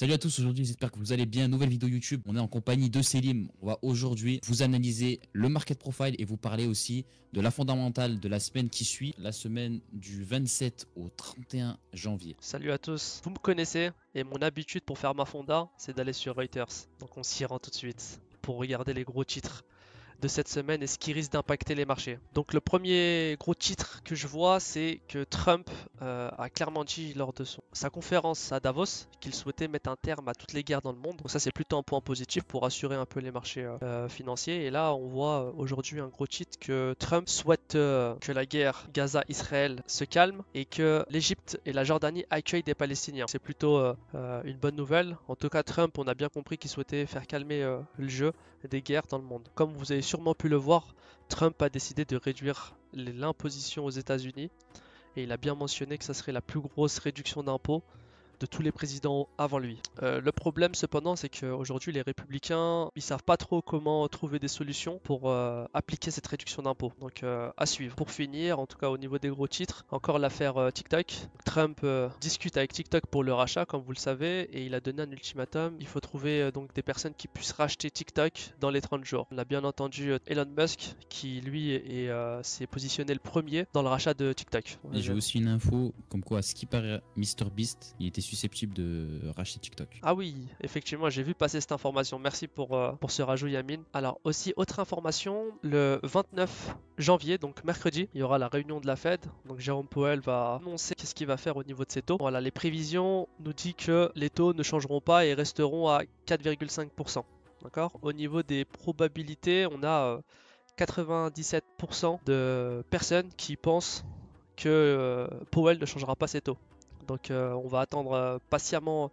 Salut à tous, aujourd'hui j'espère que vous allez bien. Nouvelle vidéo YouTube, on est en compagnie de Selim. On va aujourd'hui vous analyser le market profile et vous parler aussi de la fondamentale de la semaine qui suit, la semaine du 27 au 31 janvier. Salut à tous, vous me connaissez et mon habitude pour faire ma fonda c'est d'aller sur Reuters. Donc on s'y rend tout de suite pour regarder les gros titres de cette semaine et ce qui risque d'impacter les marchés. Donc le premier gros titre que je vois, c'est que Trump a clairement dit lors de sa conférence à Davos qu'il souhaitait mettre un terme à toutes les guerres dans le monde. Donc ça c'est plutôt un point positif pour assurer un peu les marchés financiers. Et là on voit aujourd'hui un gros titre que Trump souhaite que la guerre Gaza-Israël se calme et que l'Égypte et la Jordanie accueillent des Palestiniens. C'est plutôt une bonne nouvelle. En tout cas Trump, on a bien compris qu'il souhaitait faire calmer le jeu des guerres dans le monde. Comme vous avez sûrement pu le voir, Trump a décidé de réduire l'imposition aux États-Unis et il a bien mentionné que ça serait la plus grosse réduction d'impôts de tous les présidents avant lui. Le problème cependant, c'est qu'aujourd'hui les républicains, ils savent pas trop comment trouver des solutions pour appliquer cette réduction d'impôts. Donc à suivre. Pour finir, en tout cas au niveau des gros titres, encore l'affaire TikTok. Trump discute avec TikTok pour le rachat, comme vous le savez, et il a donné un ultimatum. Il faut trouver donc des personnes qui puissent racheter TikTok dans les 30 jours. On a bien entendu Elon Musk qui lui s'est positionné le premier dans le rachat de TikTok. Et j'ai aussi une info comme quoi, à ce qui paraît, MrBeast, il était susceptible de racheter TikTok. Ah oui, effectivement, j'ai vu passer cette information. Merci pour ce rajout, Yamin. Alors, aussi, autre information, le 29 janvier, donc mercredi, il y aura la réunion de la Fed. Donc, Jérôme Powell va annoncer qu'est-ce qu'il va faire au niveau de ses taux. Voilà, les prévisions nous disent que les taux ne changeront pas et resteront à 4,5%. D'accord? Au niveau des probabilités, on a 97% de personnes qui pensent que Powell ne changera pas ses taux. Donc on va attendre patiemment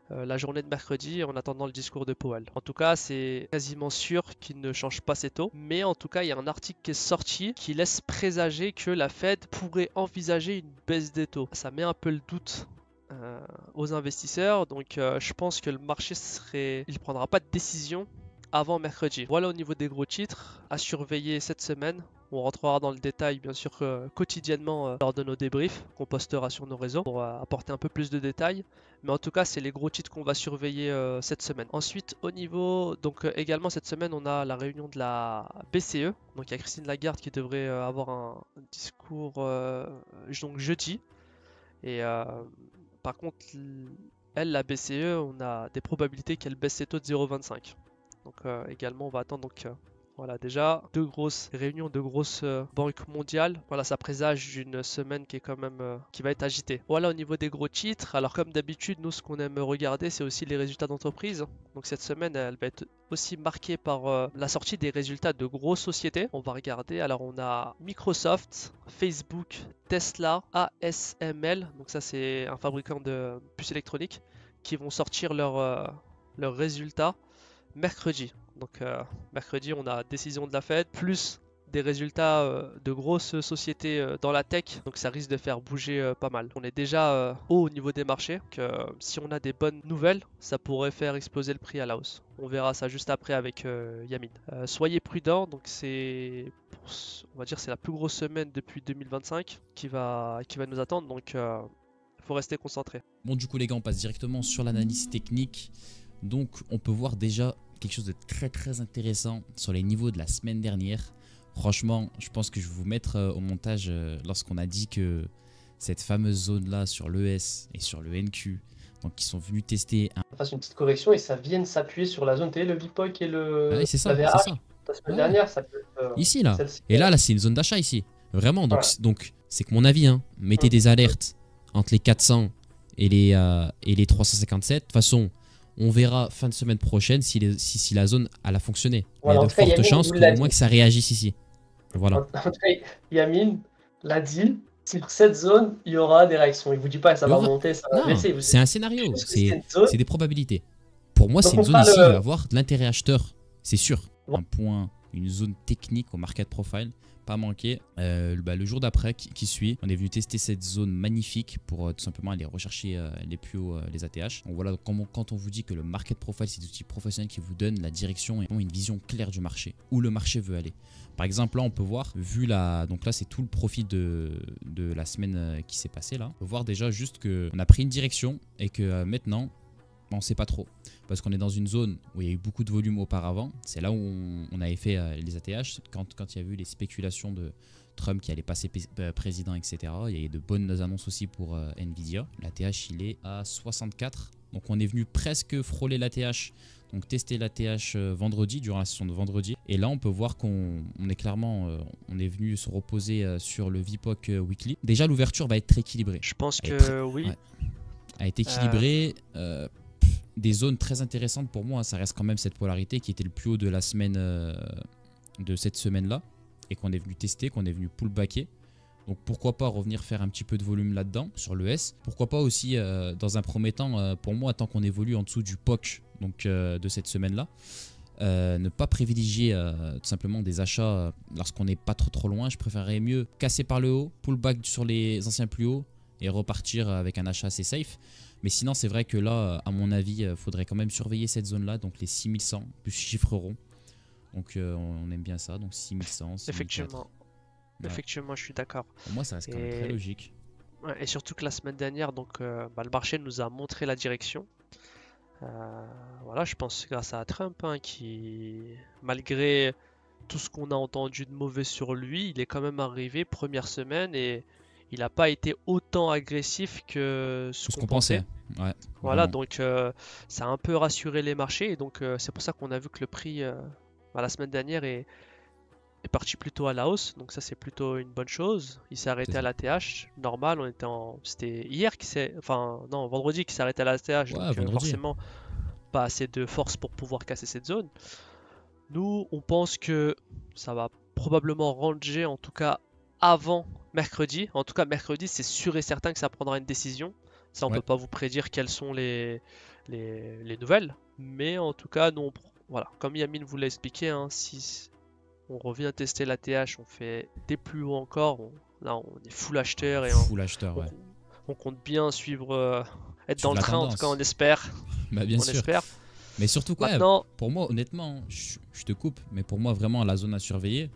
la journée de mercredi en attendant le discours de Powell. En tout cas, c'est quasiment sûr qu'il ne change pas ses taux. Mais en tout cas, il y a un article qui est sorti qui laisse présager que la Fed pourrait envisager une baisse des taux. Ça met un peu le doute aux investisseurs. Donc je pense que le marché il prendra pas de décision avant mercredi. Voilà au niveau des gros titres à surveiller cette semaine. On rentrera dans le détail bien sûr quotidiennement lors de nos débriefs qu'on postera sur nos réseaux pour apporter un peu plus de détails. Mais en tout cas, c'est les gros titres qu'on va surveiller cette semaine. Ensuite, au niveau, donc également cette semaine, on a la réunion de la BCE. Donc il y a Christine Lagarde qui devrait avoir un discours donc jeudi. Et par contre, elle, la BCE, on a des probabilités qu'elle baisse ses taux de 0,25. Donc également, on va attendre. Donc voilà, déjà deux grosses réunions, deux grosses banques mondiales. Voilà, ça présage d'une semaine qui est quand même qui va être agitée. Voilà au niveau des gros titres. Alors comme d'habitude, nous ce qu'on aime regarder, c'est aussi les résultats d'entreprise. Donc cette semaine, elle va être aussi marquée par la sortie des résultats de grosses sociétés. On va regarder. Alors on a Microsoft, Facebook, Tesla, ASML. Donc ça c'est un fabricant de puces électroniques qui vont sortir leurs résultats mercredi. Donc mercredi, on a décision de la Fed, plus des résultats de grosses sociétés dans la tech, donc ça risque de faire bouger pas mal. On est déjà haut au niveau des marchés, donc si on a des bonnes nouvelles, ça pourrait faire exploser le prix à la hausse. On verra ça juste après avec Yamin. Soyez prudents, donc on va dire c'est la plus grosse semaine depuis 2025 qui va nous attendre, donc il faut rester concentré. Bon, du coup les gars, on passe directement sur l'analyse technique. Donc on peut voir déjà quelque chose de très intéressant sur les niveaux de la semaine dernière. Franchement, je pense que je vais vous mettre au montage lorsqu'on a dit que cette fameuse zone là sur l'ES et sur le NQ, donc ils sont venus tester fasse une petite correction et ça vienne s'appuyer sur la zone T, le VPOC et Ah oui, c'est ça, la VRH. c'est ça. La semaine dernière, ça peut être ici là. celle-ci. Et là c'est une zone d'achat ici. Vraiment, donc Voilà. donc c'est que mon avis, hein, mettez des alertes entre les 400 et les 357. De toute façon, on verra fin de semaine prochaine si la zone a fonctionné. Voilà, il y a de fortes chances au moins que ça réagisse ici. Voilà. En tout cas, Yamin l'a dit, sur cette zone, il y aura des réactions. Il ne vous dit pas que ça va monter, ça va baisser. C'est un scénario, c'est des probabilités. Pour moi, c'est une zone ici qui va avoir de l'intérêt acheteur, c'est sûr. Un point, une zone technique au market profile, pas manqué. Le jour d'après qui suit, on est venu tester cette zone magnifique pour tout simplement aller rechercher les plus hauts, les ATH. Donc voilà, quand on vous dit que le market profile, c'est des outils professionnels qui vous donnent la direction et une vision claire du marché, où le marché veut aller. Par exemple, là, on peut voir, donc là, c'est tout le profil de la semaine qui s'est passée là. On peut voir déjà juste qu'on a pris une direction et que maintenant, on ne sait pas trop. Parce qu'on est dans une zone où il y a eu beaucoup de volume auparavant. C'est là où on avait fait les ATH. Quand il y a eu les spéculations de Trump qui allait passer président, etc. Il y a eu de bonnes annonces aussi pour Nvidia. L'ATH, il est à 64. Donc on est venu presque frôler l'ATH. Donc tester l'ATH vendredi, durant la session de vendredi. Et là, on peut voir qu'on est clairement, on est venu se reposer sur le VPOC Weekly. Déjà, l'ouverture va être très équilibrée. Je pense que oui. Ouais, a été équilibrée. Des zones très intéressantes pour moi, ça reste quand même cette polarité qui était le plus haut de la semaine, de cette semaine-là. Et qu'on est venu tester, qu'on est venu pullbacker. Donc pourquoi pas revenir faire un petit peu de volume là-dedans, sur le S. Pourquoi pas aussi, dans un premier temps, pour moi, tant qu'on évolue en dessous du POC donc, de cette semaine-là, ne pas privilégier tout simplement des achats lorsqu'on n'est pas trop loin. Je préférerais mieux casser par le haut, pullback sur les anciens plus hauts et repartir avec un achat assez safe. Mais sinon, c'est vrai que là, à mon avis, il faudrait quand même surveiller cette zone-là, donc les 6100 plus chiffre rond. Donc on aime bien ça, donc 6100. 6400. Effectivement. Ouais. Effectivement, je suis d'accord. Pour moi, ça reste quand même très logique. Ouais, et surtout que la semaine dernière, donc, le marché nous a montré la direction. Voilà, je pense grâce à Trump, hein, qui, malgré tout ce qu'on a entendu de mauvais sur lui, il est quand même arrivé première semaine et il n'a pas été autant agressif que ce qu'on pensait. Ouais, voilà, donc ça a un peu rassuré les marchés et donc c'est pour ça qu'on a vu que le prix la semaine dernière est parti plutôt à la hausse, donc ça c'est plutôt une bonne chose. Il s'est arrêté à l'ATH, normal, c'était hier vendredi qui s'est arrêté à l'ATH, ouais, donc forcément pas assez de force pour pouvoir casser cette zone. Nous, on pense que ça va probablement ranger, en tout cas avant mercredi. En tout cas, mercredi, c'est sûr et certain que ça prendra une décision. Ça, on peut pas vous prédire quelles sont les nouvelles, mais en tout cas, nous, voilà, comme Yamin vous l'a expliqué, hein, si on revient tester l'ATH, on fait des plus hauts encore. Là, on est full acheteur et on compte bien suivre, être dans le train, en tout cas, on espère. Bah, bien sûr. Espère. Mais surtout, quoi, maintenant, pour moi, honnêtement, je te coupe, mais pour moi, vraiment, la zone à surveiller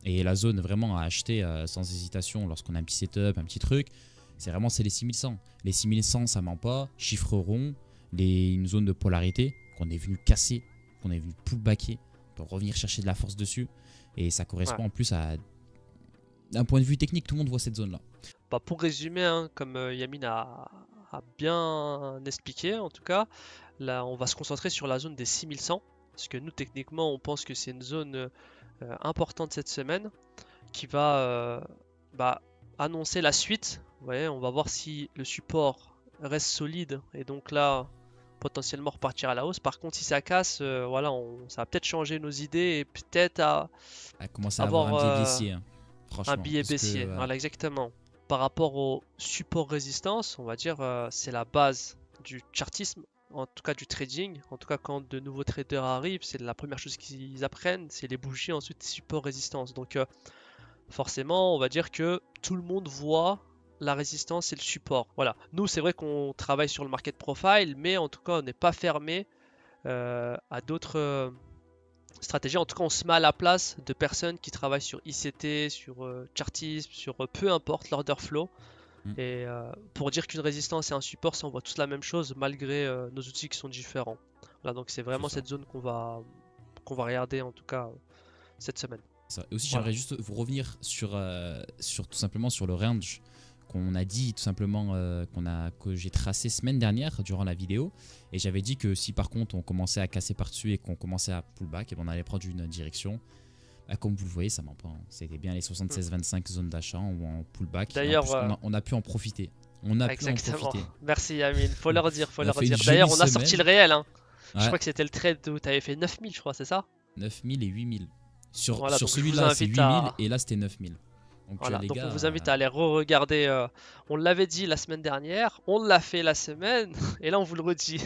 et la zone vraiment à acheter sans hésitation lorsqu'on a un petit setup, un petit truc, c'est les 6100. Les 6100, ça ment pas. Chiffre rond, une zone de polarité qu'on est venu casser, qu'on est venu pullbacker pour revenir chercher de la force dessus. Et ça correspond en plus à... D'un point de vue technique, tout le monde voit cette zone-là. Bah pour résumer, hein, comme Yamin a bien expliqué, en tout cas, là, on va se concentrer sur la zone des 6100. Parce que nous, techniquement, on pense que c'est une zone importante cette semaine qui va annoncer la suite. Vous voyez, on va voir si le support reste solide et donc là potentiellement repartir à la hausse. Par contre, si ça casse, voilà, ça va peut-être changer nos idées et peut-être à commencer à avoir un biais baissier. Hein, franchement, un biais baissier, voilà, exactement. Par rapport au support résistance, on va dire c'est la base du chartisme, en tout cas du trading. En tout cas, quand de nouveaux traders arrivent, c'est la première chose qu'ils apprennent, c'est les bougies, ensuite support résistance. Donc forcément, on va dire que tout le monde voit la résistance et le support. Voilà. Nous, c'est vrai qu'on travaille sur le market profile, mais en tout cas, on n'est pas fermé à d'autres stratégies. En tout cas, on se met à la place de personnes qui travaillent sur ICT, sur chartisme, sur peu importe l'order flow. Et pour dire qu'une résistance et un support, ça on voit tous la même chose malgré nos outils qui sont différents. Voilà, donc c'est vraiment cette zone qu'on va regarder en tout cas cette semaine. Ça. Et aussi, j'aimerais juste vous revenir sur tout simplement sur le range qu'on a dit tout simplement que j'ai tracé semaine dernière durant la vidéo, et j'avais dit que si par contre on commençait à casser par-dessus et qu'on commençait à pullback, et on allait prendre une direction. Comme vous le voyez, ça ment pas. Hein. C'était bien les 76-25 zones d'achat ou en pullback. D'ailleurs, on a pu en profiter. On a pu en profiter. Merci Yamin, faut leur dire. D'ailleurs, on a sorti le réel. Hein. Ouais. Je crois que c'était le trade où tu avais fait 9000, je crois, c'est ça? 9000 et 8000. Sur celui-là, c'est 8000 et là, c'était 9000. Donc, voilà, donc on vous invite à aller re-regarder. On l'avait dit la semaine dernière, on l'a fait la semaine, et là on vous le redit.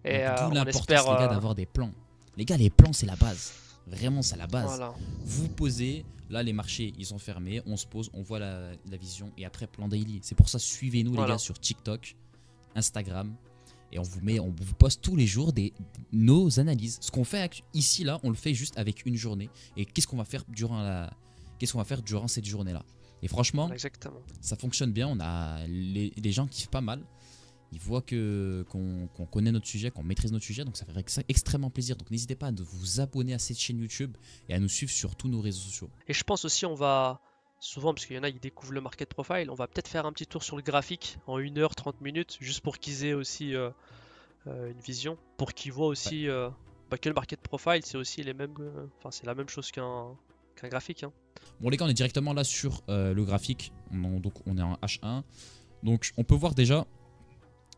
Et d'où l'importance, les gars, d'avoir des plans. Les gars, les plans, c'est la base. Vraiment, c'est la base. Voilà. Vous posez, là les marchés ils sont fermés, on se pose, on voit la vision et après plan daily. C'est pour ça, suivez-nous les gars sur TikTok, Instagram, et on vous poste tous les jours nos analyses. Ce qu'on fait ici là, on le fait juste avec une journée. Et qu'est-ce qu'on va faire durant cette journée là. Et franchement, ça fonctionne bien. On a les gens kiffent pas mal. Ils voient qu'on connaît notre sujet, qu'on maîtrise notre sujet. Donc ça fait extrêmement plaisir. Donc n'hésitez pas à vous abonner à cette chaîne YouTube et à nous suivre sur tous nos réseaux sociaux. Et je pense aussi on va, souvent parce qu'il y en a qui découvrent le market profile, on va peut-être faire un petit tour sur le graphique en 1 heure 30 minutes, juste pour qu'ils aient aussi une vision, pour qu'ils voient aussi que le market profile c'est aussi les mêmes, c'est la même chose qu'un graphique. Hein. Bon les gars, on est directement là sur le graphique. Donc on est en H1. Donc on peut voir déjà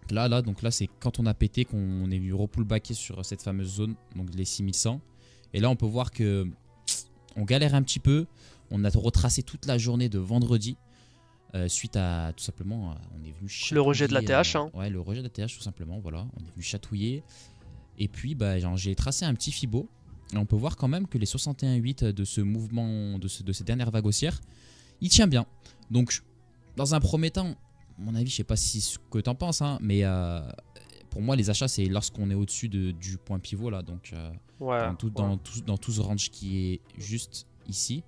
donc là c'est quand on a pété qu'on est venu repullbacker sur cette fameuse zone, donc les 6100. Et là on peut voir que on galère un petit peu. On a retracé toute la journée de vendredi suite à tout simplement on est venu chatouiller, le rejet de la TH. Ouais, le rejet de la TH tout simplement. Voilà, on est venu chatouiller. Et puis j'ai tracé un petit Fibo. Et on peut voir quand même que les 61,8 de ce mouvement, de ces dernières vagues haussières, il tient bien. Donc, dans un premier temps, à mon avis, je sais pas ce que tu en penses, hein, mais pour moi, les achats, c'est lorsqu'on est au-dessus du point pivot, là. Donc, dans tout ce range qui est juste ici,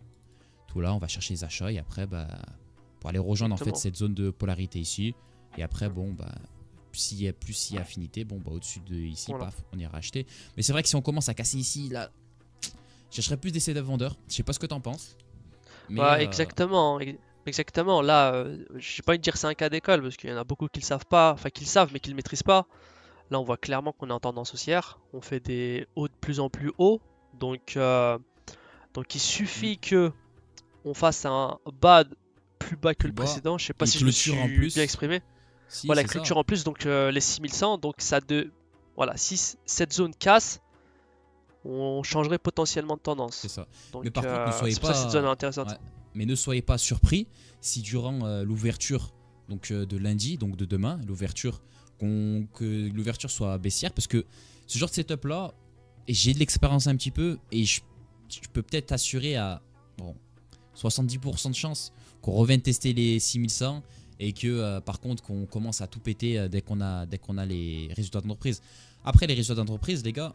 tout là, on va chercher les achats et après, pour aller rejoindre en fait cette zone de polarité ici. Et après, bon, s'il y a affinité, au-dessus de ici, paf, on ira acheter. Mais c'est vrai que si on commence à casser ici, là, je chercherais plus d'essais de vendeurs. Je sais pas ce que tu en penses. Mais exactement. Exactement. Là, j'ai pas envie de dire c'est un cas d'école parce qu'il y en a beaucoup qui le savent pas, enfin qui le savent mais qui le maîtrisent pas. Là, on voit clairement qu'on est en tendance haussière. On fait des hauts de plus en plus hauts. Donc il suffit que on fasse un bas plus bas que le précédent. Je sais pas si je me suis bien exprimé. Si, voilà, clôture en plus, donc les 6100, donc ça voilà, si cette zone casse, on changerait potentiellement de tendance. C'est ça. Donc, mais par contre, ne soyez pas. Cette zone est intéressante. Ouais. Mais ne soyez pas surpris si durant l'ouverture de lundi, donc de demain, l'ouverture, que l'ouverture soit baissière, parce que ce genre de setup là, et j'ai de l'expérience un petit peu, et je peux peut-être assurer à 70% de chance qu'on revienne tester les 6100. Et que par contre qu'on commence à tout péter dès qu'on a les résultats d'entreprise. Après les résultats d'entreprise, les gars,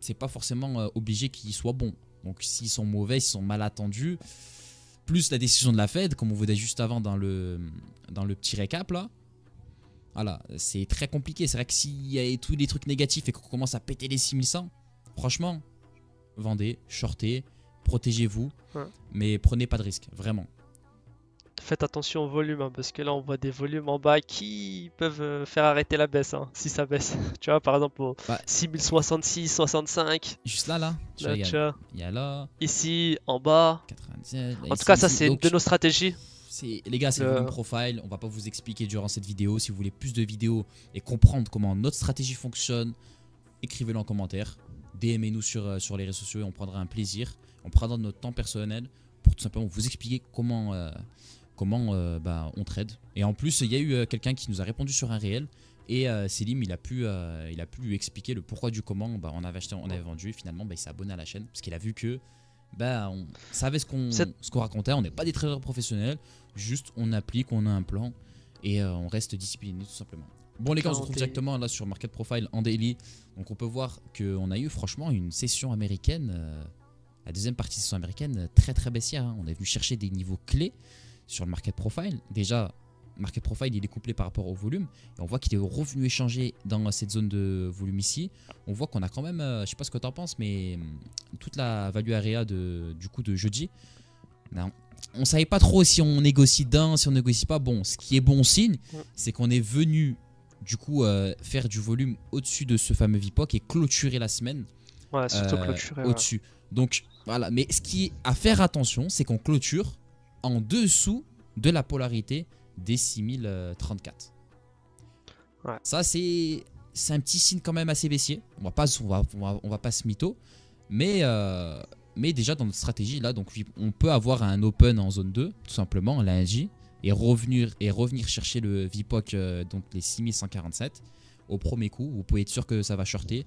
c'est pas forcément obligé qu'ils soient bons. Donc s'ils sont mauvais, s'ils sont mal attendus, plus la décision de la Fed, comme on vous dit juste avant dans le petit récap là, voilà, c'est très compliqué. C'est vrai que s'il y a tous les trucs négatifs et qu'on commence à péter les 6100, franchement, vendez, shortez, protégez-vous, mais prenez pas de risque, vraiment. Faites attention au volume, hein, parce que là on voit des volumes en bas qui peuvent faire arrêter la baisse, hein, si ça baisse. Tu vois, par exemple au 6066, 65. Juste là, il y a là. Ici, en bas. 97, en tout cas, ça c'est une de nos stratégies. Les gars, c'est le volume profile. On va pas vous expliquer durant cette vidéo. Si vous voulez plus de vidéos et comprendre comment notre stratégie fonctionne, écrivez-le en commentaire. DM-nous sur les réseaux sociaux et on prendra un plaisir. On prendra notre temps personnel pour tout simplement vous expliquer comment on trade. Et en plus, il y a eu quelqu'un qui nous a répondu sur un réel. Et Selim, il a pu lui expliquer le pourquoi du comment. On avait acheté, on avait vendu. Et finalement, il s'est abonné à la chaîne. Parce qu'il a vu que on savait ce qu'on racontait. On n'est pas des traders professionnels. Juste, on applique, on a un plan. Et on reste discipliné tout simplement. Bon les gars, on se retrouve directement là sur Market Profile en daily. Donc on peut voir qu'on a eu franchement une session américaine. La deuxième partie de session américaine très très baissière. Hein. On est venu chercher des niveaux clés sur le Market Profile. Déjà, Market Profile, il est couplé par rapport au volume. Et on voit qu'il est revenu échanger dans cette zone de volume ici. On voit qu'on a quand même, je sais pas ce que tu en penses, mais toute la value area de jeudi. Non. On savait pas trop si on négocie d'un, si on négocie pas. Bon, ce qui est bon signe, c'est qu'on est venu du coup faire du volume au-dessus de ce fameux VPOC et clôturer la semaine. Ouais, surtout clôturer au-dessus. Donc voilà, mais ce qui est à faire attention, c'est qu'on clôture en dessous de la polarité des 6034. Ouais. Ça c'est un petit signe quand même assez baissier. On va pas se mytho, mais déjà dans notre stratégie là, donc on peut avoir un open en zone 2 tout simplement lundi et revenir chercher le VPOC donc les 6147 au premier coup. Vous pouvez être sûr que ça va shorter.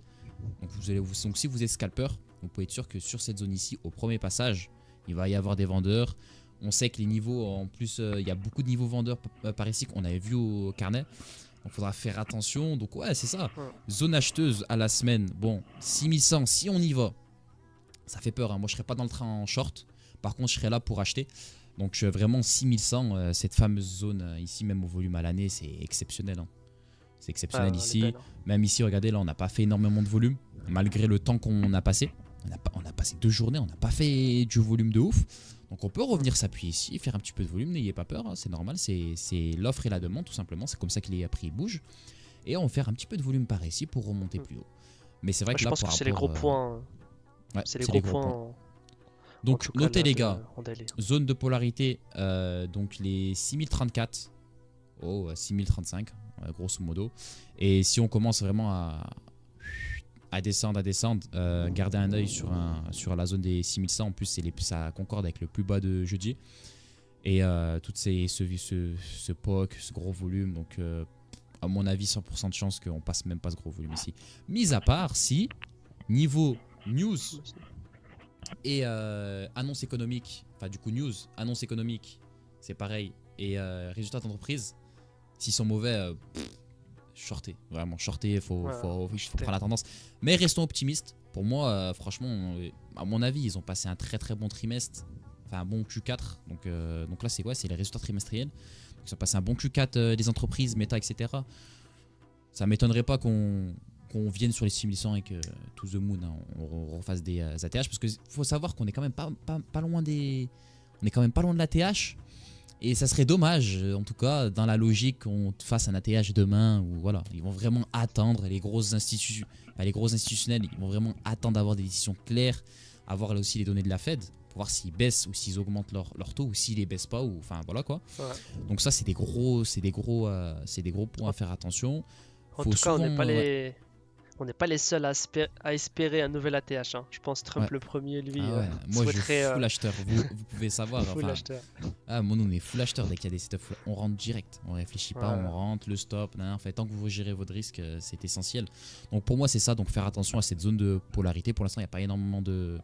Donc si vous êtes scalper, vous pouvez être sûr que sur cette zone ici, au premier passage, il va y avoir des vendeurs. On sait que les niveaux, en plus, il y a beaucoup de niveaux vendeurs par ici qu'on avait vu au carnet. Donc il faudra faire attention. Donc ouais, c'est ça. Zone acheteuse à la semaine. Bon, 6100, si on y va, ça fait peur. Hein. Moi, je ne serai pas dans le train en short. Par contre, je serai là pour acheter. Donc vraiment 6100, cette fameuse zone ici, même au volume à l'année, c'est exceptionnel. Hein. C'est exceptionnel ici. Même ici, regardez, là, on n'a pas fait énormément de volume. Malgré le temps qu'on a passé. On a passé 2 journées, on n'a pas fait du volume de ouf. Donc on peut revenir s'appuyer ici, faire un petit peu de volume. N'ayez pas peur, hein, c'est normal. C'est l'offre et la demande, tout simplement. C'est comme ça que les prix bougent. Et on va faire un petit peu de volume par ici pour remonter plus haut. Mais c'est vrai que là, je pense que c'est les gros points. Ouais, c'est les gros points. Donc notez les gars, zone de polarité, donc les 6034, 6035, grosso modo. Et si on commence vraiment à descendre, garder un œil sur la zone des 6100, en plus ça concorde avec le plus bas de jeudi. Et toutes ce POC, ce gros volume, donc à mon avis 100% de chance qu'on passe même pas ce gros volume ici. Mis à part si, niveau news et annonce économique, enfin du coup news, annonce économique, c'est pareil, et résultats d'entreprise, s'ils sont mauvais, shorter, vraiment shorter, il faut prendre la tendance. Mais restons optimistes. Pour moi, franchement, à mon avis, ils ont passé un très très bon trimestre, enfin un bon Q4. Donc là, c'est les résultats trimestriels. Donc, ils ont passé un bon Q4 des entreprises, Meta, etc. Ça m'étonnerait pas qu'on vienne sur les 6100 et que to the moon, hein, on refasse des ATH, parce qu'il faut savoir qu'on est quand même pas loin des, on est quand même pas loin de l'ATH. Et ça serait dommage, en tout cas, dans la logique, qu'on fasse un ATH demain, où voilà, ils vont vraiment attendre, les gros institutionnels, ils vont vraiment attendre d'avoir des décisions claires, avoir là aussi les données de la Fed, pour voir s'ils baissent ou s'ils augmentent leur taux, ou s'ils les baissent pas, ou enfin voilà quoi. Ouais. Donc ça, c'est des gros points à faire attention. En tout cas, on n'est pas les seuls à espérer un nouvel ATH. Hein. Je pense Trump le premier, lui. Moi, je suis full acheteur. Vous pouvez savoir. Full acheteur. Moi, nous, on est full acheteur dès qu'il y a des setups. On rentre direct. On réfléchit pas, on rentre, le stop. En fait, tant que vous gérez votre risque, c'est essentiel. Donc, pour moi, c'est ça. Donc, faire attention à cette zone de polarité. Pour l'instant, il n'y a pas énormément de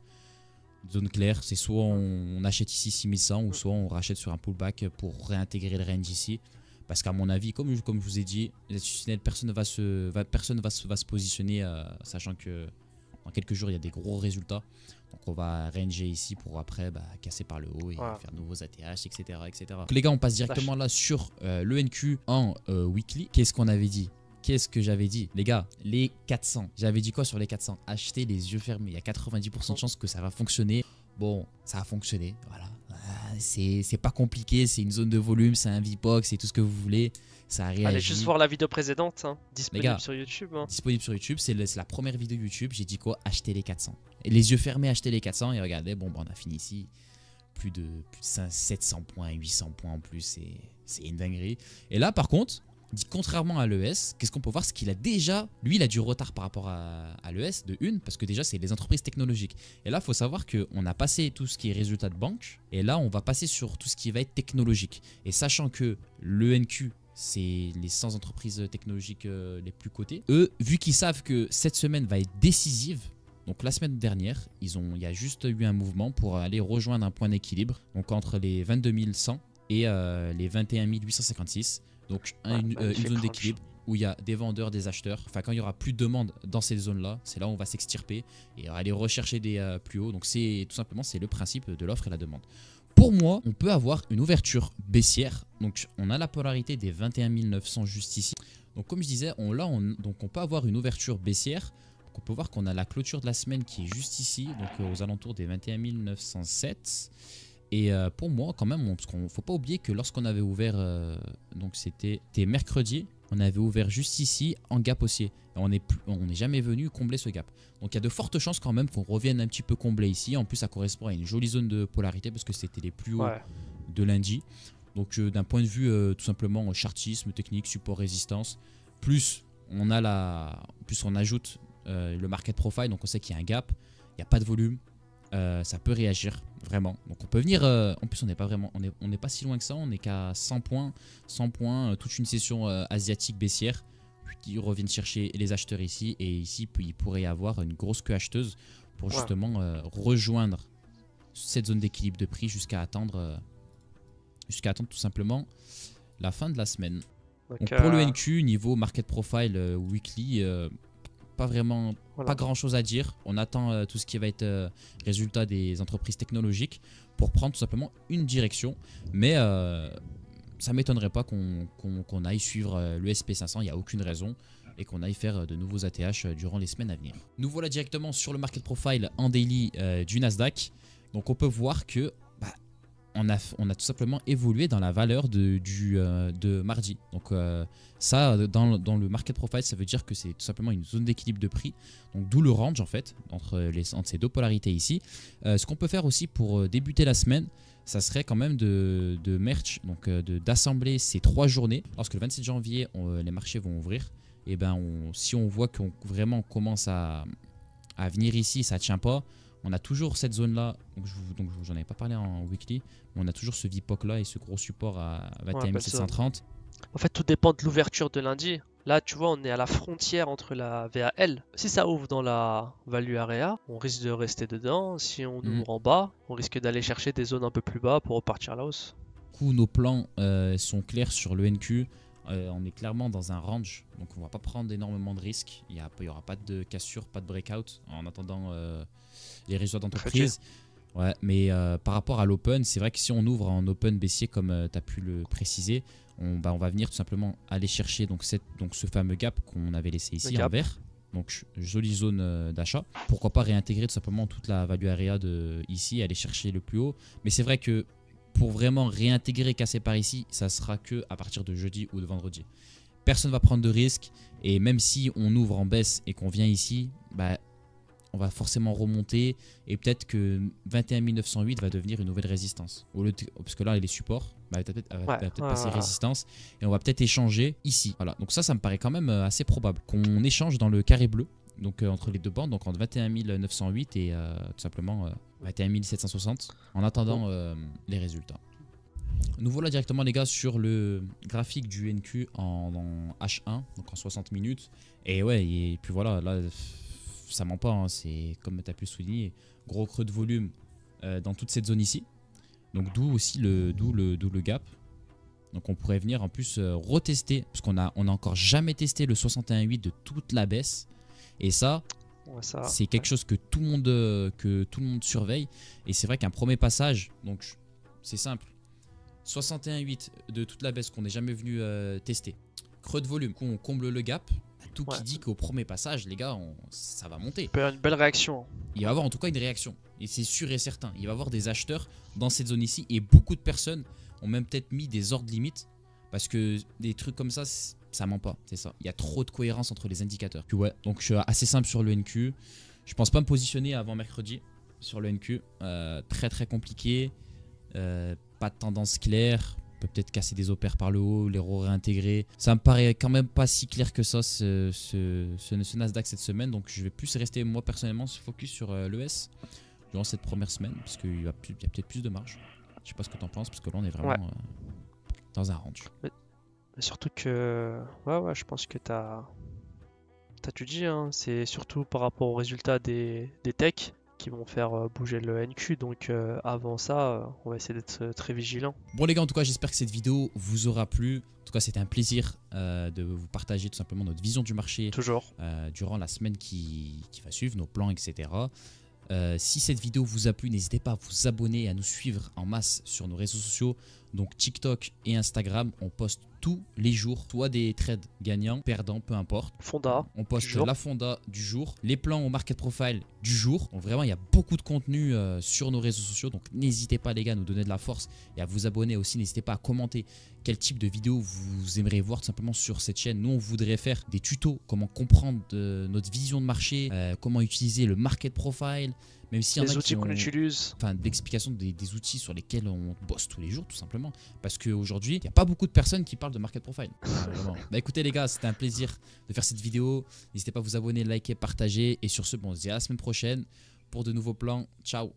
zone claire. C'est soit on achète ici 6100 ou soit on rachète sur un pullback pour réintégrer le range ici. Parce qu'à mon avis, comme je vous ai dit, les institutionnels, personne ne va se positionner, sachant que dans quelques jours, il y a des gros résultats. Donc on va ranger ici pour après casser par le haut et faire de nouveaux ATH, etc., etc. Donc les gars, on passe directement là sur l'ENQ en weekly. Qu'est-ce qu'on avait dit? Qu'est-ce que j'avais dit? Les gars, les 400. J'avais dit quoi sur les 400? Achetez les yeux fermés. Il y a 90% de chances que ça va fonctionner. Bon, ça a fonctionné, voilà. C'est pas compliqué, c'est une zone de volume, c'est un VPOC, c'est tout ce que vous voulez. Ça a réagi. Allez juste voir la vidéo précédente, hein, disponible sur YouTube. Hein. Disponible sur YouTube, c'est la première vidéo YouTube. J'ai dit quoi? Acheter les 400. Et les yeux fermés, acheter les 400. Et regardez, bon, on a fini ici. Plus de 700 points, 800 points en plus, c'est une dinguerie. Et là, par contre, contrairement à l'ES, qu'est-ce qu'on peut voir? C'est qu'il a déjà, lui, il a du retard par rapport à l'ES de une, parce que déjà, c'est les entreprises technologiques. Et là, il faut savoir qu'on a passé tout ce qui est résultat de banque, et là, on va passer sur tout ce qui va être technologique. Et sachant que l'ENQ, c'est les 100 entreprises technologiques les plus cotées, eux, vu qu'ils savent que cette semaine va être décisive, donc la semaine dernière, il y a juste eu un mouvement pour aller rejoindre un point d'équilibre, donc entre les 22 100 et les 21 856. Donc une zone d'équilibre où il y a des vendeurs, des acheteurs. Enfin, quand il y aura plus de demande dans ces zones-là, c'est là où on va s'extirper et aller rechercher des plus hauts. Donc c'est tout simplement le principe de l'offre et la demande. Pour moi, on peut avoir une ouverture baissière. Donc on a la polarité des 21 900 juste ici. Donc comme je disais, on peut avoir une ouverture baissière. Donc, on peut voir qu'on a la clôture de la semaine qui est juste ici, donc aux alentours des 21 907. Et pour moi, quand même, parce qu'il ne faut pas oublier que lorsqu'on avait ouvert, donc c'était mercredi, on avait ouvert juste ici en gap haussier. Et on n'est jamais venu combler ce gap. Donc il y a de fortes chances quand même qu'on revienne un petit peu combler ici. En plus, ça correspond à une jolie zone de polarité parce que c'était les plus hauts de lundi. Donc d'un point de vue tout simplement chartisme, technique, support, résistance, plus on ajoute le market profile, donc on sait qu'il y a un gap, il n'y a pas de volume. Ça peut réagir vraiment, donc on peut venir en plus on n'est pas si loin que ça, on n'est qu'à 100 points, toute une session asiatique baissière qui reviennent chercher les acheteurs ici, et ici il pourrait y avoir une grosse queue acheteuse pour justement rejoindre cette zone d'équilibre de prix jusqu'à attendre tout simplement la fin de la semaine. Donc pour le NQ, niveau market profile weekly, pas grand chose à dire. On attend tout ce qui va être résultat des entreprises technologiques pour prendre tout simplement une direction. Mais ça m'étonnerait pas qu'on aille suivre le SP500, il n'y a aucune raison, et qu'on aille faire de nouveaux ATH durant les semaines à venir. Nous voilà directement sur le market profile en daily du Nasdaq. Donc on peut voir que on a tout simplement évolué dans la valeur de mardi. Donc ça, dans le market profile, ça veut dire que c'est tout simplement une zone d'équilibre de prix. Donc d'où le range en fait, entre ces deux polarités ici. Ce qu'on peut faire aussi pour débuter la semaine, ça serait quand même de merge, donc d'assembler ces 3 journées. Lorsque le 27 janvier, les marchés vont ouvrir, et ben si on voit qu'on vraiment commence à venir ici, ça ne tient pas. On a toujours cette zone là, donc j'en avais pas parlé en weekly, mais on a toujours ce VPOC là et ce gros support à 21 730. En fait, tout dépend de l'ouverture de lundi. Là, tu vois, on est à la frontière entre la VAL. Si ça ouvre dans la value area, on risque de rester dedans. Si on ouvre en bas, on risque d'aller chercher des zones un peu plus bas pour repartir à la hausse. Du coup, nos plans sont clairs sur le NQ. On est clairement dans un range, donc on va pas prendre énormément de risques. Il y aura pas de cassure, pas de breakout en attendant les résultats d'entreprise. Ouais, mais par rapport à l'open, c'est vrai que si on ouvre en open baissier comme tu as pu le préciser, on va venir tout simplement aller chercher donc ce fameux gap qu'on avait laissé ici en vert. Donc jolie zone d'achat. Pourquoi pas réintégrer tout simplement toute la value area ici, aller chercher le plus haut. Mais c'est vrai que pour vraiment réintégrer, casser par ici, ça sera que à partir de jeudi ou de vendredi. Personne ne va prendre de risques et même si on ouvre en baisse et qu'on vient ici, on va forcément remonter et peut-être que 21 908 va devenir une nouvelle résistance. Parce que là, il est support, va peut-être passer résistance et on va peut-être échanger ici. Voilà. Donc ça me paraît quand même assez probable qu'on échange dans le carré bleu. Donc entre les deux bandes, donc entre 21 908 et tout simplement 21 760 en attendant les résultats. Nous voilà directement les gars sur le graphique du NQ en H1, donc en 60 minutes. Et ouais, et puis voilà, là ça ment pas, hein, c'est comme tu as pu souligner, gros creux de volume dans toute cette zone ici. Donc d'où aussi le gap. Donc on pourrait venir en plus retester, parce qu'on a encore jamais testé le 61.8 de toute la baisse. Et ça, c'est quelque chose que tout le monde surveille. Et c'est vrai qu'un premier passage, donc c'est simple, 61.8 de toute la baisse qu'on n'est jamais venu tester. Creux de volume, on comble le gap. Tout qui dit qu'au premier passage, les gars, ça va monter. Une belle réaction. Il va y avoir en tout cas une réaction. Et c'est sûr et certain. Il va y avoir des acheteurs dans cette zone ici. Et beaucoup de personnes ont même peut-être mis des ordres limites. Parce que des trucs comme ça ment pas. C'est ça. Il y a trop de cohérence entre les indicateurs. Puis ouais, donc je suis assez simple sur le NQ. Je pense pas me positionner avant mercredi sur le NQ. Très très compliqué. Pas de tendance claire. On peut peut-être casser des opères par le haut, les réintégrer. Ça me paraît quand même pas si clair que ça, ce Nasdaq cette semaine. Donc je vais plus rester, moi personnellement, focus sur l'ES durant cette première semaine. Parce qu'il y a peut-être plus de marge. Je sais pas ce que tu en penses, parce que là on est vraiment dans un range. Mais surtout que, ouais, je pense que t'as tout dit, hein. C'est surtout par rapport aux résultats des techs qui vont faire bouger le NQ, donc avant ça on va essayer d'être très vigilant. Bon les gars, en tout cas j'espère que cette vidéo vous aura plu. En tout cas c'était un plaisir de vous partager tout simplement notre vision du marché durant la semaine qui va suivre, nos plans, etc. Si cette vidéo vous a plu, n'hésitez pas à vous abonner et à nous suivre en masse sur nos réseaux sociaux, donc TikTok et Instagram. On poste tous les jours, soit des trades gagnants, perdants, peu importe. Fonda. On poste la fonda du jour, les plans au market profile du jour. Donc vraiment, il y a beaucoup de contenu sur nos réseaux sociaux. Donc n'hésitez pas les gars à nous donner de la force et à vous abonner aussi. N'hésitez pas à commenter quel type de vidéo vous aimeriez voir tout simplement sur cette chaîne. Nous, on voudrait faire des tutos, comment comprendre notre vision de marché, comment utiliser le market profile. Même s'il y en a outils qu'on utilise. Enfin, l'explication des outils sur lesquels on bosse tous les jours, tout simplement. Parce qu'aujourd'hui, il n'y a pas beaucoup de personnes qui parlent de market profile. Bah écoutez les gars, c'était un plaisir de faire cette vidéo. N'hésitez pas à vous abonner, liker, partager. Et sur ce, bon, on se dit à la semaine prochaine pour de nouveaux plans. Ciao.